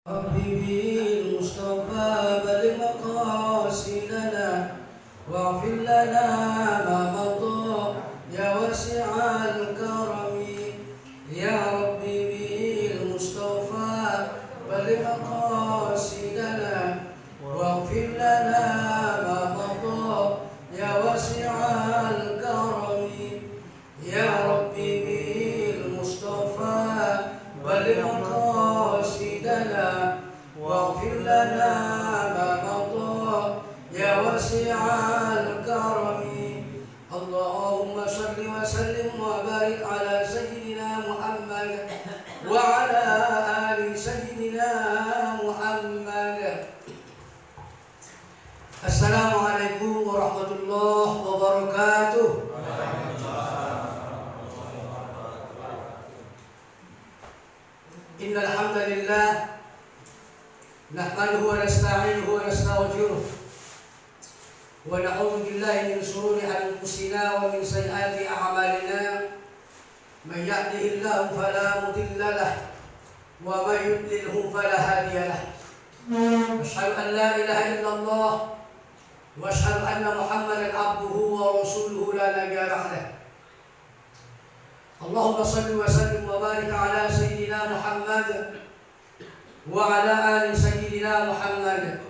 حبيبي المصطفى بلغ مقاصدنا واغفر لنا ما مضى يا واسع الكرم يا ربي بالمصطفى بلغ مقاصدنا واغفر لنا ما مضى يا واسع الكرم يا ربي بالمصطفى بلغ مقاصدنا واغفر لنا ما مضى يا واسع الكرم اللهم صل وسلم وبارك على سيدنا محمد وعلى آل سيدنا محمد. السلام عليكم ورحمة الله وبركاته. إن الحمد لله نحمده ونستعينه ونستغفره ونعوذ بالله من شرور أنفسنا ومن سيئات أعمالنا من يهده الله فلا مضل له ومن يضلله فلا هادي له أشهد أن لا إله إلا الله وأشهد أن محمدا عبده ورسوله لا نبي بعده. اللهم صل وسلم وبارك على سيدنا محمد وعلى آل سيدنا محمد.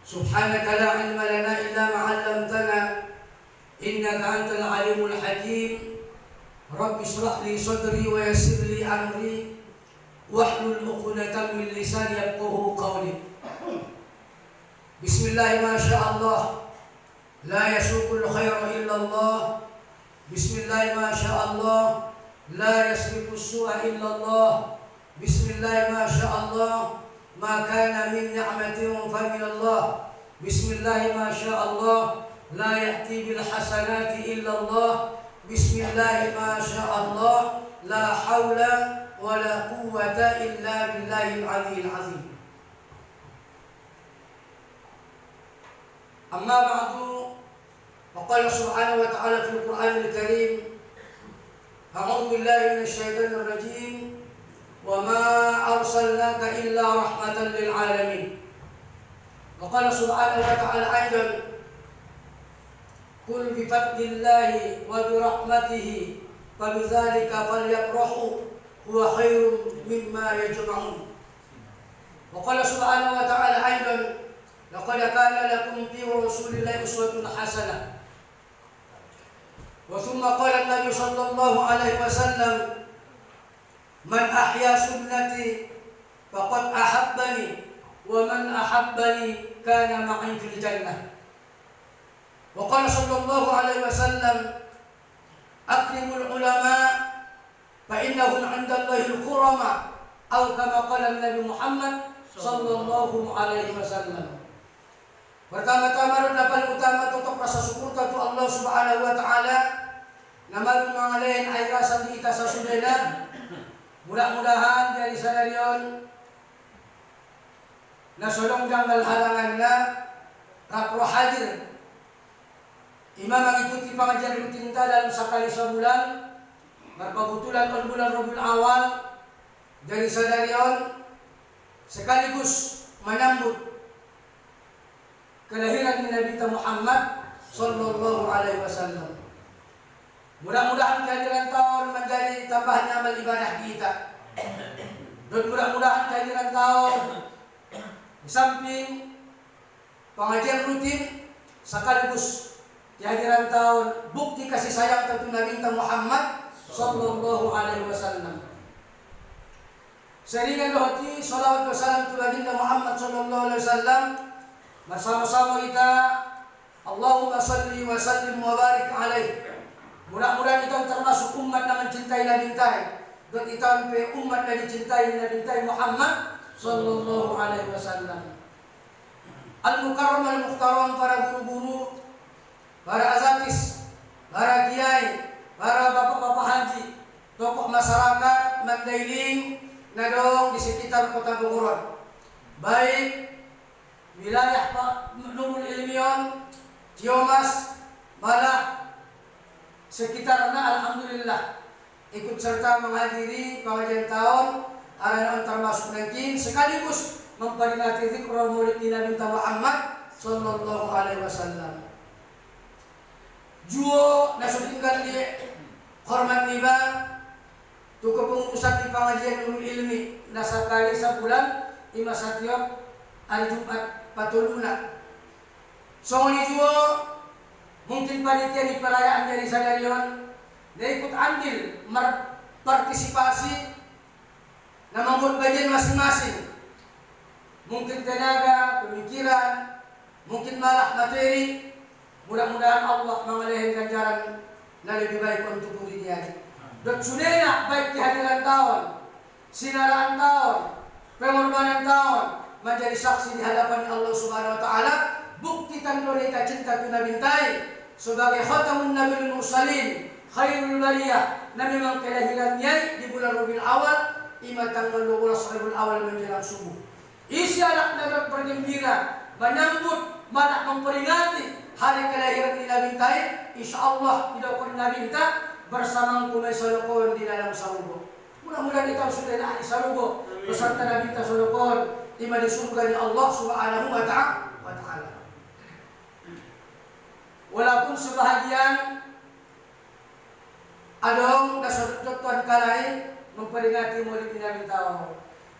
سبحانك لا علم لنا إلا ما علمتنا إنك أنت العليم الحكيم. رب اشرح لي صدري ويسر لي أمري واحلل عقدة من لساني يفقهوا قولي. بسم الله ما شاء الله لا يسوق الخير إلا الله. بسم الله ما شاء الله لا يسبق السوء إلا الله. بسم الله ما شاء الله ما كان من نعمة فمن الله. بسم الله ما شاء الله لا يأتي بالحسنات إلا الله. بسم الله ما شاء الله لا حول ولا قوة إلا بالله العلي العظيم. أما بعد وقال سبحانه وتعالى في القرآن الكريم أعوذ بالله من الشيطان الرجيم وما أرسلناك إلا رحمة للعالمين. وقال سبحانه وتعالى أيضا قل بفضل الله وبرحمته فبذلك فليفرحوا هو خير مما يجمعون. وقال سبحانه وتعالى أيضا لقد كان لكم في رسول الله أسوة حسنة. وثم قال النبي صلى الله عليه وسلم من أحيا سنتي فقد أحبني ومن أحبني كان معي في الجنة. وقال صلى الله عليه وسلم أكرموا العلماء فإنهم عند الله الكرماء أو كما قال النبي محمد صلى الله عليه وسلم. Pertama-tama dan paling utama tutup rasa syukur kepada Allah Subhanahu wa taala. Namun mangalain ay rasa di ita sa sudena. Mudah-mudahan dari sanarion na solong janggal halangan na rapro hadir. Imam mengikuti pengajian rutin kita dalam sekali sebulan. Berkebetulan bulan Rabiul Awal dari sanarion sekaligus menyambut kelahiran Nabi Muhammad sallallahu alaihi wasallam. Mudah-mudahan kehadiran tahun menjadi tambahan amal ibadah kita. Dan mudah-mudahan kehadiran tahun di samping pengajian rutin sekaligus kehadiran tahun bukti kasih sayang tentu Nabi Muhammad sallallahu alaihi wasallam. Seringan dohati salawat wa salam tu Nabi Muhammad sallallahu alaihi wasallam. Bersama-sama kita Allahumma salli wa sallim wa barik alaih. Mudah-mudahan kita termasuk umat yang mencintai Nabi kita. Dan kita umat yang dicintai Nabi kita Muhammad sallallahu alaihi wasallam. Al-Mukarram al-Muhtaram, para guru-guru, para azatis, para kiai, para bapak-bapak haji, tokoh masyarakat Mandailing nadong di sekitar Kota Bogor. Baik wilayah Nurul Ilmion, Ciomas, Malah, sekitarnya alhamdulillah ikut serta menghadiri pengajian tahun arana termasuk nangkin sekaligus memperingati zikrul maulid Nabi Muhammad sallallahu alaihi wasallam. Juo nasudingkan di hormat niba tu kepengurusan di pengajian ulul ilmi nasakali sebulan ima satiap hari Jumat patuluna. Songoni juo mungkin panitia di perayaan dari Sagarion dia ikut andil partisipasi na membuat bagian masing-masing. Mungkin tenaga, pemikiran, mungkin malah materi. Mudah-mudahan Allah mengalahin ganjaran na lebih baik untuk diri dia. Dan sunena baik kehadiran tahun, sinaraan tahun, pengorbanan tahun menjadi saksi di hadapan Allah Subhanahu wa taala, bukti tanda kita cinta tuna bintai sebagai khatamun nabiyil mursalin, khairul bariyah, na memang kelahirannya di bulan Rabiul Awal, ima tanggal 12 Rabiul Awal menjelang subuh. Isi anak negara bergembira menyambut, malah memperingati hari kelahiran di Nabi Taib. Insyaallah tidak pernah minta bersama kumai solokon di dalam sarugo. Mudah-mudahan kita sudah ahli sarugo beserta Nabi kita solokon ima di surga di Allah Subhanahu wa taala. Walaupun sebahagian adong nasudut-tuan kalai memperingati maulid Nabi Taib,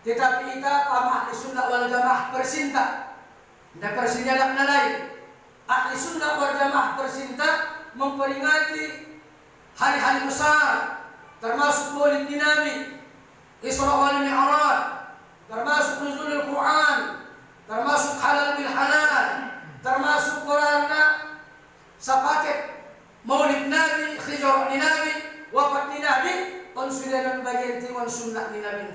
tetapi kita ahli sunnah wal jamaah bersinta dan persinyadak na lain. Ahli sunnah wal jamaah bersinta memperingati hari-hari besar, termasuk maulid Nabi, Isra wal Mi'raj, termasuk nuzulul Quran, termasuk halal bil halal, termasuk korana sapaket maulid Nabi, khijar ni Nabi, wafat ni Nabi, konsuliran bagian timun sunnah ni Nabi.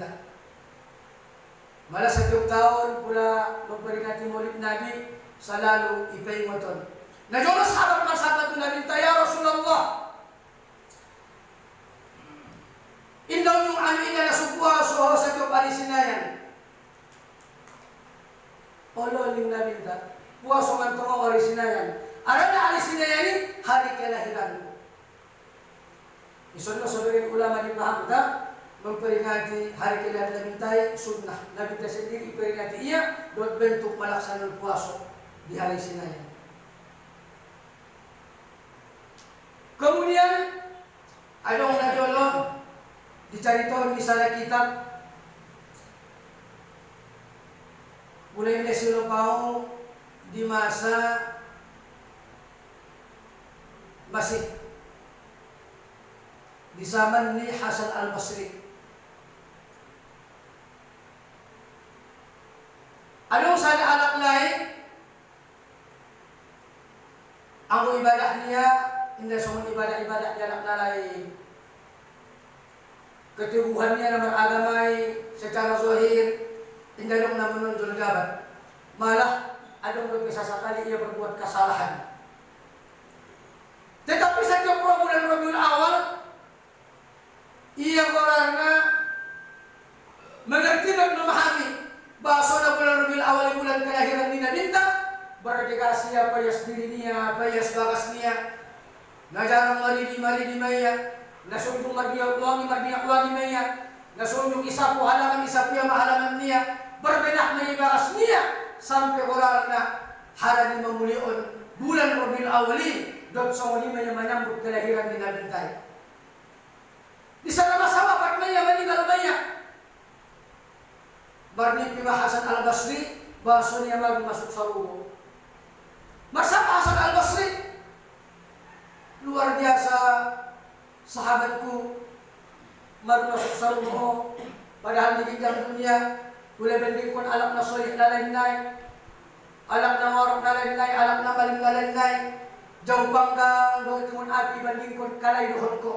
Malah setiap tahun pula memperingati maulid Nabi selalu ipaingoton. Nah jono sahabat Nabi ya Rasulullah, indaw yung ina na subuha so setiap hari sinayan. Olo ling Nabi ta, puaso man tungo hari sinayan. Ada na hari sinayan ni hari kelahiran. Isun sebagian ulama di paham ta memperingati hari kelahiran Nabi Taib sunnah. Nabi Taib sendiri peringati ia buat bentuk pelaksanaan puasa di hari Sinayan. Kemudian ada orang najolo dicari tahu misalnya kitab mulai dari Sulopau di masa masih di zaman ni Hasan al-Basri. Ada usaha anak lain, aku ibadahnya indah semua ibadah di anak lain. Ketubuhannya nama agamai secara zahir indah dong nama menonjol gabat. Malah ada yang berpisah sekali ia berbuat kesalahan. Tetapi setiap bulan Rabiul Awal ia korana mengerti dan memahami bahasa bulan Rabiul Awal bulan kelahiran Nina Binta berdekasi apa ya sendirinya apa ya sebagasnya ngajarang mari di maya nasunjuk mardiak wangi maya nasunjuk isapu halaman yang halaman niya berbenah maya bagasnya sampai korana hari memuliun bulan Rabiul Awal dot songoni maya menyambut kelahiran Nina Binta. Di sana masa wafat Maya meninggal Maya. Barni Pima Hasan al-Basri bahasanya baru masuk sarugo. Masa Hasan al-Basri luar biasa sahabatku baru masuk sarugo. Padahal di bidang dunia boleh bendikun alam na solih lain-lain, alam na warok lain-lain, alam na maling lain-lain. Jauh bangga doa timun api bandingkun kalai dohot ko.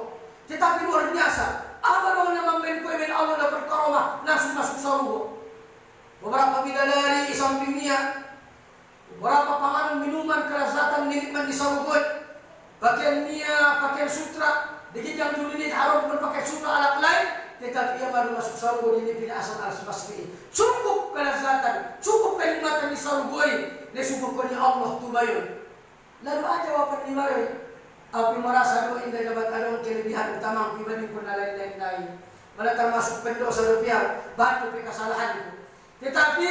Tetapi luar biasa, apa dong yang membentuk ibn Allah dapat karomah langsung masuk sarugo. Beberapa bidadari sampingnya, beberapa panganan minuman kelezatan nikmat di sarugo. Pakaian dia, pakaian sutra, dikit yang dulu ini haram bukan pakai sutra alat lain, tetapi ia baru masuk sarugo ini tidak asal al-Basri. Cukup kelezatan, cukup kenikmatan di sarugo ini syukurnya Allah tubayun. Lalu aja wafat di bayu. Api merasa doa indah dapat ada kelebihan utama dibanding pun lain-lain. mana termasuk pendosa rupiah, bantu pe kesalahan itu. Tetapi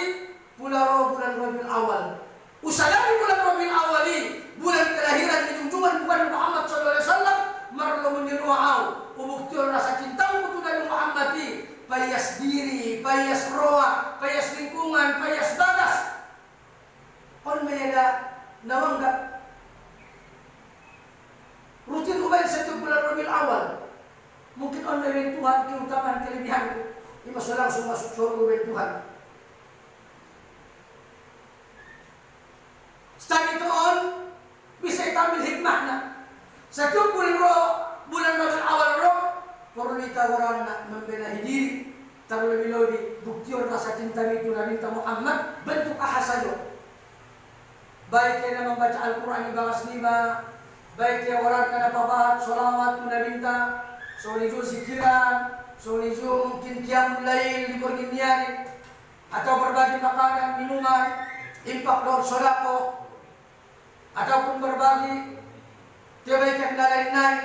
bulan Rabiul Awal, usadari bulan Rabiul Awal ini, bulan kelahiran di junjungan bukan Muhammad sallallahu alaihi wasallam, marlo menyeruau, ubuktiol rasa cintamu tu Nabi Muhammad ini, payas diri, payas roa, payas lingkungan, payas bagas. On mayada nawangga rutin ubain setiap bulan Rabiul Awal. Mungkin on mayada Tuhan keutamaan kelebihan itu. Ini masuk langsung masuk surga oleh Tuhan. Setelah itu on bisa diambil hikmahnya. Setiap bulan Rabiul Awal perlu ditawaran membenahi diri. Terlebih lebih bukti rasa cinta itu Nabi Muhammad bentuk ahas saja. Baik yang membaca Al-Quran di bagas 5, baik yang orang kena pabat, solawat, Nabi soliju zikiran, soliju mungkin qiyamul lail di perginian, atau berbagi makanan, minuman, infak dan sedekah, ataupun berbagi kebaikan dan lain-lain.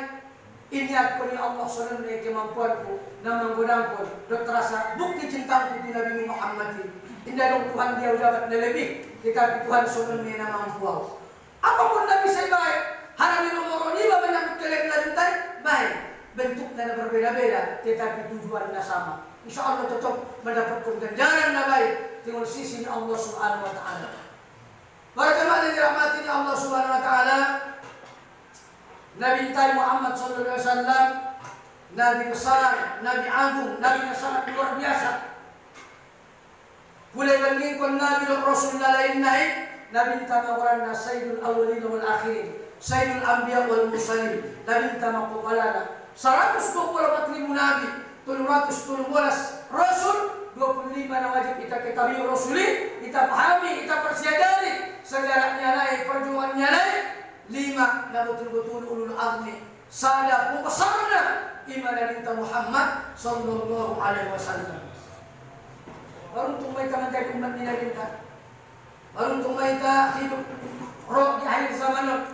Ini aku ni Allah SWT kemampuanku dan menggodaku dan terasa bukti cintaku di Nabi Muhammad ini. Indah dong Tuhan dia dapat lebih, tetapi Tuhan SWT mampu. Apapun Nabi saya baik, hari nomor 5 menyambut kalian lantai baik. Bentuknya berbeda-beda, tetapi tujuannya sama. Insya Allah tetap mendapatkan ganjaran yang baik dengan sisi Allah Subhanahu Wa Taala. Para jemaah yang dirahmati Allah Subhanahu Wa Taala, Nabi Muhammad sallallahu alaihi wasallam Nabi besar, Nabi agung, Nabi yang sangat luar biasa. Boleh bandingkan Nabi dan Rasul lain naik, Nabi tamawaran Sayyidul Awwalin wal Akhirin, Sayyidul Anbiya wal Mursalin, Nabi tamakupalana 124.000 Nabi, 712 Rasul, 25 na wajib kita ketahui Rasuli, kita pahami, kita persiadari sejarahnya lain, perjuangannya lain. 5 na betul-betul ulul azmi sada pembesarnya iman Nabi Muhammad sallallahu alaihi wasallam. Baru tumai ka menjadi umat ni Nabi ta. Baru tumai ka hidup roh di akhir zaman.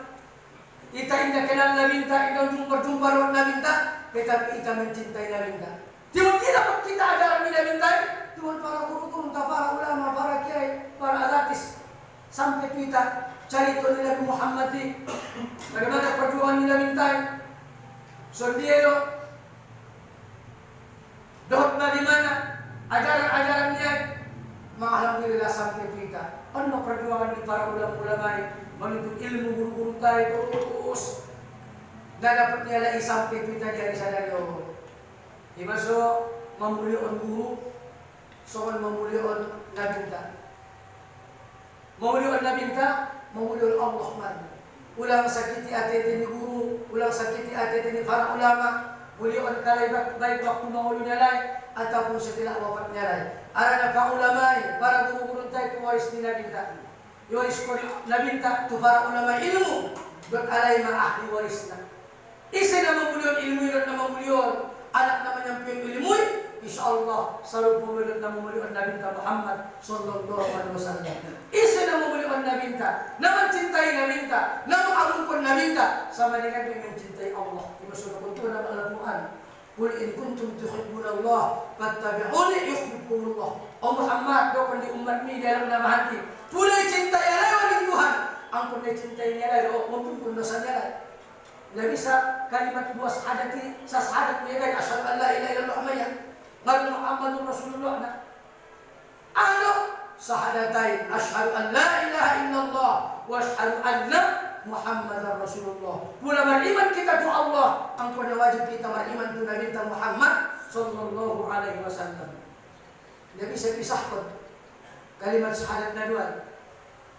Kita indah kenal Nabi ta, indah jumpa roh Nabi ta, tetapi kita mencintai Nabi ta. Tidak kita ajaran Nabi ta, cuma para guru-guru, para ulama, para kiai, para alatis sampai kita cari Tuhan Nabi Muhammad ini. Bagaimana perjuangan Nabi Muhammad? Sondiero dohot di mana ajaran-ajarannya. Alhamdulillah sampai kita. Ano perjuangan di para ulama-ulama ini menuntut ilmu guru-guru tayo terus. Dan dapat nilai sampai kita dari sadari Allah. Ibaso memuliakan guru, soal memuliakan Nabi Muhammad. Memuliakan Nabi Muhammad, memuliakan Allah man. Ulang sakiti hati ini guru, ulang sakiti hati ini para ulama, muliakan kalai baik waktu mengulunya lain ataupun setelah wafatnya lain. Arana para ulama, para guru-guru tayo pewaris ni Nabi Muhammad. Waris ko Nabi Muhammad tu para ulama ilmu, buat alay mga ahli waris na. Isa na memuliakan ilmu, na memuliakan anak na menyampaikan ilmu. InsyaAllah selalu memuliakan dan memuliakan Nabi Muhammad sallallahu alaihi wasallam. Isa na memuliakan Nabi na mencintai Nabi na mengagungkan Nabi sama dengan mencintai Allah. Di surah Al-Quran Al-Quran, "Qul in kuntum tuhibbunallah fattabi'uni yuhibbukumullah." Oh Muhammad, dokon di umat ini dalam nama hati. Pulai cintai Allah oleh Tuhan. Angkun dia cintai Allah, oh mungkin pun dosanya lah. Tidak bisa kalimat dua sahadati, sahadat mereka asyhadu an la ilaha illallah Nabi Muhammad Rasulullah. Ano sahadatain asyhadu an la ilaha illallah wa asyhadu anna Muhammadar Rasulullah. Pula beriman kita tu Allah, angkau wajib kita beriman tu Nabi Muhammad sallallahu alaihi wasallam. Tidak bisa pisahkan kalimat syahadat dua.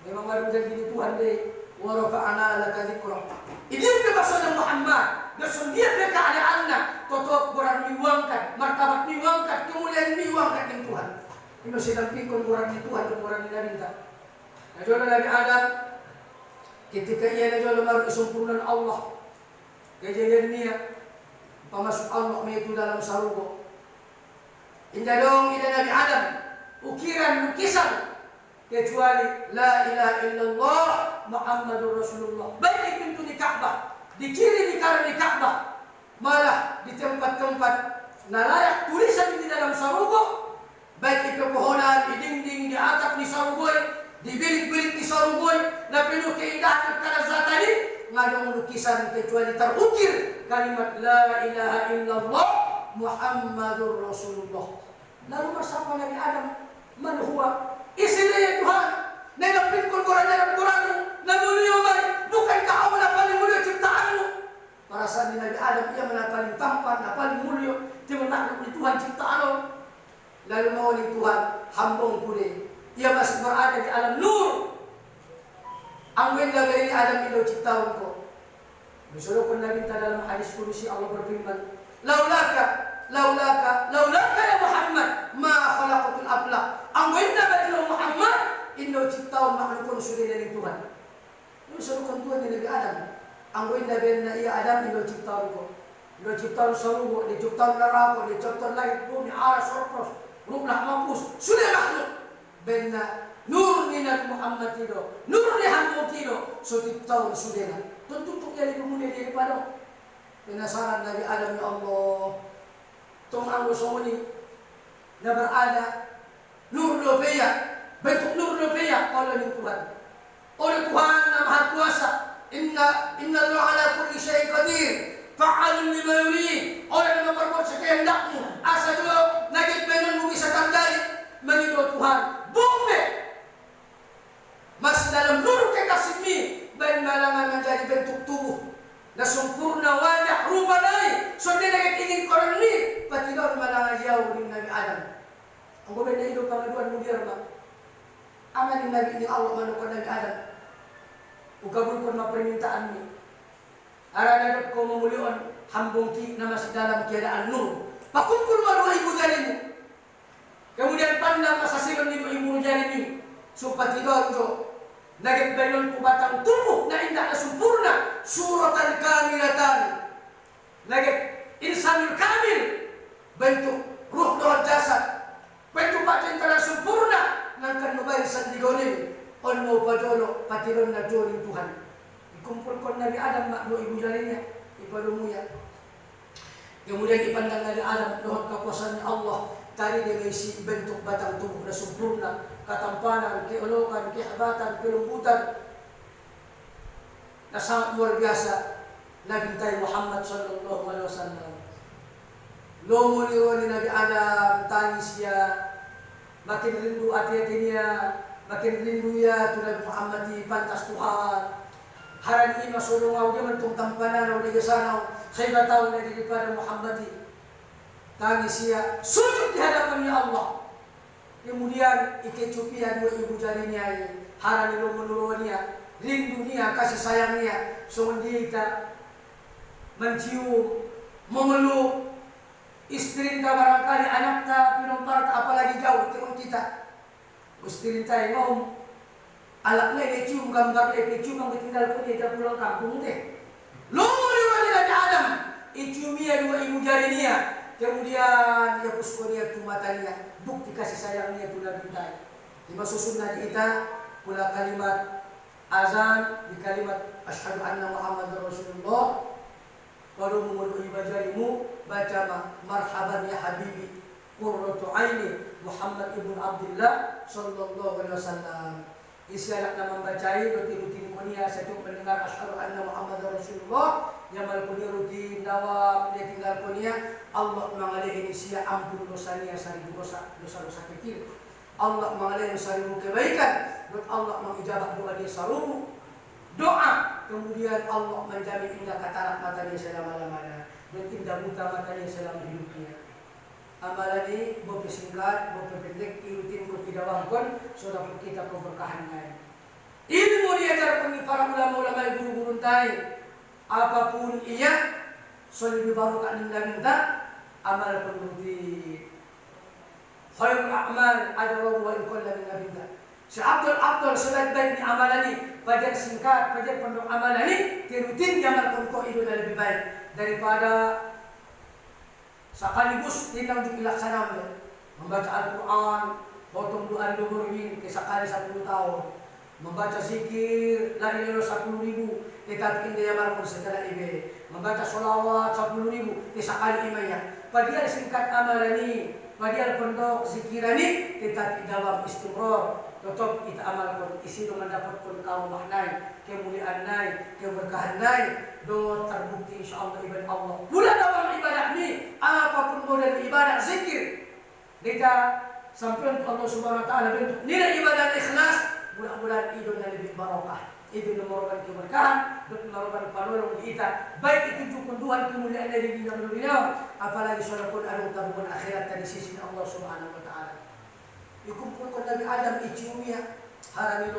Memang baru jadi Tuhan deh. Wa rafa'ana laka dzikrak. Ini udah maksudnya Muhammad. Dan dia mereka ada anak, totok orang diuangkan, martabat diuangkan, kemuliaan diuangkan dengan Tuhan. Ini masih dampingkan orang di Tuhan dan orang di Nabi. Nah, jodoh Nabi Adam, ketika ia jodoh baru kesempurnaan Allah, kejadian dia, pemasuk Allah itu dalam sarugo. Indah dong, indah Nabi Adam, ukiran, lukisan, kecuali La ilaha illallah Muhammadur Rasulullah. Baik pintu di Ka'bah, di kiri di kanan di Ka'bah, malah di tempat-tempat na layak tulisan di dalam sarugo, baik di pepohonan, di dinding, di atap di sarugoy, di bilik-bilik di sarugoy, na penuh keindahan dan kelezatan ini, nggak ada lukisan kecuali terukir kalimat La ilaha illallah Muhammadur Rasulullah. Lalu bersama Nabi Adam, man huwa? Isinya Tuhan. Nenapin Quran dalam Quranmu, namuliyo mai, bukankah Allah yang paling mulia ciptaanmu? Perasaan Nabi Adam ia yang paling tampan, yang paling mulia, dia menakut Tuhan ciptaan. Lalu mau Tuhan hambung pule, ia masih berada di alam nur. Angin dari Adam itu ciptaan kau. Disuruhkan Nabi dalam hadis kudusi Allah berfirman, laulaka ya Muhammad, ma khalaqatul aflaq. Angin dari Muhammad, Indo ciptaan makhlukun sudah dari Tuhan. Ini suruhkan Tuhan dari Adam. Angguin dari ia Adam Indo ciptaan ko. Indo ciptaan sarugo, di ciptaan neraka, di ciptaan langit bumi, aras orpros, rumah mampus. Sudah makhluk. Benna nur minat Muhammad itu, nur di hambung itu, so ciptaan sudah. Tentu jadi pemuda daripada. Penasaran dari Adam ya Allah. Tong anggo soni na berada nur lopeya. Bentuk nur rupiah oleh Tuhan. Oleh Tuhan yang Maha Kuasa. Inna Allah ala kulli syai'in qadir. Fa'alun lima yurid. Oleh yang memperbuat sekehendakmu. Asa juga nagit menunmu bisa terjadi. Mengido Tuhan. Bumi. Masih dalam nur kekasihmi. Ben malangan menjadi bentuk tubuh. Na sempurna wajah rupa lain. So dia nagit ingin korang ni. Patidaw malangan jauh dengan Nabi Adam. Ang benda hidup pangaduan mudir ba? Aman Nabi ini Allah menukar Nabi Adam. Ukabulkan ma permintaan ni. Aranadot ko memulion hambung ki na masih dalam keadaan nur. Pakumpul ma ibu jarimu. Kemudian pandang masasilon ni ibu jarimu. Supaya tidak nagit bayon ku batang tubuh na indah na sempurna. Suratan kamilatan. Nagit insanul kamil. Bentuk ruh doa jasad. Bentuk batin telah sempurna. Nangkan mabay sa digonin on mo padolo patiron na jorin Tuhan. Ikumpul kon Nabi Adam makno ibu jarinya ipadumuya. Kemudian dipandang Nabi Adam dohon kakuasaan Allah tadi dia isi bentuk batang tubuh na sempurna, katampanan, keolokan, kehabatan, kelembutan na sangat luar biasa nabintay Muhammad sallallahu alaihi wasallam. Lomo ni Nabi Adam tangis dia. Makin rindu hati-hatinya, makin rindu ya Tuhan Muhammad di pantas Tuhan. Hari ini masulong aku dia mentung tampanan aku di sana, saya tahu dari daripada Muhammad. Tangis ya, sujud di hadapannya Allah. Kemudian ikecupia dua ibu jarinya, hari ini menurunnya, rindunya, kasih sayangnya, semenjita mencium, memeluk. Istri tak barangkali anak tak pinompar tak apalagi jauh dengan kita. Istri tak mau alaknya dia cium gambar dia cium yang tinggal pun dia pulang kampung deh. Lalu dia Nabi Adam, ciumia dua ibu jarinya. Kemudian dia puskonia tu matanya, bukti kasih sayangnya tu Nabi Tay. Lima susun Nabi kita pula kalimat azan di kalimat asyhadu anna Muhammadar Rasulullah. Baru memenuhi bajarimu baca marhaban ya habibi qurratu aini Muhammad ibn Abdullah sallallahu alaihi wasallam. Isi anak nama membacai rutin-rutin kunia satu mendengar asyhadu anna Muhammadar Rasulullah yamal kunia rutin dawam dia tinggal kunia Allah mengalih sia ampun dosanya seribu dosa kecil. Allah mengalih seribu kebaikan buat Allah mengijabah doa dia seribu doa. Kemudian Allah menjamin indah katarak mata dia selama-lamanya dan indah buta mata dia selama hidupnya. Amalan ini bopi singkat, bopi pendek, irutin bopi dawangkon, sudah kita keberkahan lain. Ilmu diajarkan para ulama-ulama guru-guru tay, apapun ia, so lebih barokah minta amal penuruti. Khairul a'mal adalah wa in qalla min nabiyya. Si Abdul sebaik-baik ni amalan ini, pelajar singkat, pelajar pondok amalan ini, rutin amal pondok itu lebih baik daripada sekaligus tidak untuk dilaksanakan. Membaca Al-Quran, potong doa ini sekali 10 tahun. membaca zikir la ilaha illallah 10.000 tetapi indah amalkan segala ibe, membaca sholawat 10.000 sekali imaya. Padahal singkat amalan ini, padahal pondok zikirani tetapi dalam istimrar tetap kita amalkan isi mendapatkan kaum maknai, kemuliaan naik, keberkahan naik, do terbukti insyaallah ibadah Allah. Bulan dalam ibadah ini apapun model ibadah zikir kita sampai untuk Allah Subhanahu wa taala bentuk nilai ibadah ikhlas, bulan-bulan itu lebih barokah. Itu merupakan keberkahan dan merupakan penolong kita. Baik itu keuntungan kemuliaan dari dunia, apalagi soal pun ada tabungan akhirat dari sisi Allah Subhanahu wa taala. Dikumpulkan Nabi Adam iciumia harami